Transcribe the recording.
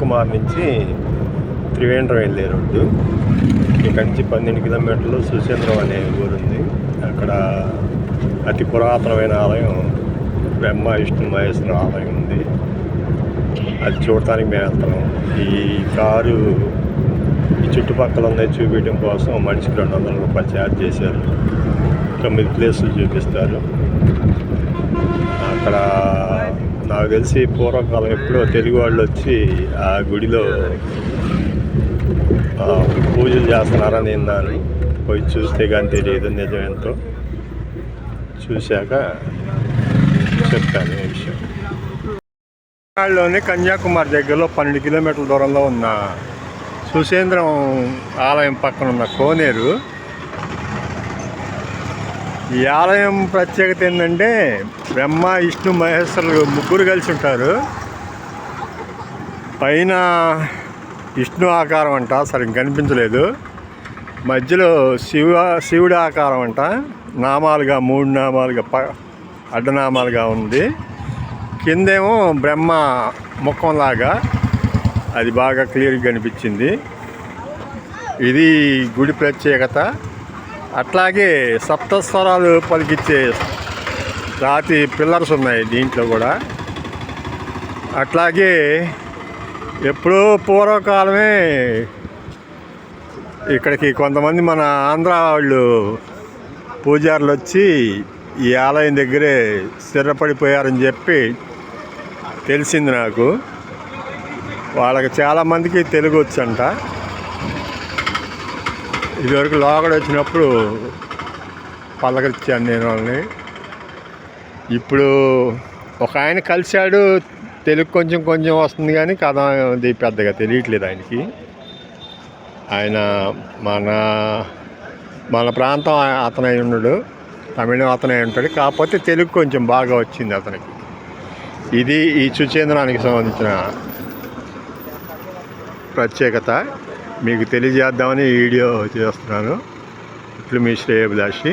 కన్యాకుమారి నుంచి త్రివేంద్రం వెళ్ళే రోడ్డు. ఇక్కడి నుంచి 12 కిలోమీటర్లు సుసేంద్రం అనే ఊరుంది. అక్కడ అతి పురాతనమైన ఆలయం బ్రహ్మ విష్ణు మహేశ్వర ఆలయం ఉంది. అది చూడటానికి మేము వెళ్తున్నాం. ఈ కారు ఈ చుట్టుపక్కల ఉన్నాయి చూపించడం కోసం మనిషికి 200 రూపాయలు ఛార్జ్ చేశారు. 9 ప్లేసులు చూపిస్తారు. అక్కడ నాకు తెలిసి పూర్వకాలం ఎప్పుడో తెలుగు వాళ్ళు వచ్చి ఆ గుడిలో పూజలు చేస్తున్నారని విన్నాను. పోయి చూస్తే కానీ తెలియదు నిజమేంతో. చూశాక చెప్తాను ఈ విషయం. తమిళనాడులోని కన్యాకుమారి దగ్గరలో 12 కిలోమీటర్ల దూరంలో ఉన్న సుసేంద్రం ఆలయం పక్కన ఉన్న కోనేరు. ఈ ఆలయం ప్రత్యేకత ఏంటంటే బ్రహ్మ విష్ణు మహేశ్వరులు ముగ్గురు కలిసి ఉంటారు. పైన విష్ణు ఆకారం అంట, సరిగ్గా కనిపించలేదు. మధ్యలో శివుడి ఆకారం అంట, నామాలుగా 3 నామాలుగా అడ్డనామాలుగా ఉంది. కిందేమో బ్రహ్మ ముఖంలాగా, అది బాగా క్లియర్గా కనిపించింది. ఇది గుడి ప్రత్యేకత. అట్లాగే సప్తస్వరాలు పలికిచ్చే రాతి పిల్లర్స్ ఉన్నాయి దీంట్లో కూడా. అట్లాగే ఎప్పుడో పూర్వకాలమే ఇక్కడికి కొంతమంది మన ఆంధ్ర వాళ్ళు పూజారులు వచ్చి ఈ ఆలయం దగ్గరే స్థిరపడిపోయారని చెప్పి తెలిసింది నాకు. వాళ్ళకి చాలామందికి తెలుగు వచ్చంట. ఇదివరకు లోగడ వచ్చినప్పుడు పలకరించాను నేను వాళ్ళని. ఇప్పుడు ఒక ఆయన కలిశాడు, తెలుగు కొంచెం కొంచెం వస్తుంది కానీ కథ అది పెద్దగా తెలియట్లేదు ఆయనకి. ఆయన మన ప్రాంతం అతనై ఉన్నాడు, తమిళం అతనై ఉంటాడు. కాకపోతే తెలుగు కొంచెం బాగా వచ్చింది అతనికి. ఇది ఈ సుచేంద్రానికి సంబంధించిన ప్రత్యేకత. మీకు తెలియజేద్దామని వీడియో చేస్తున్నాను. ఇట్లు మీ శ్రేయోభిలాషి.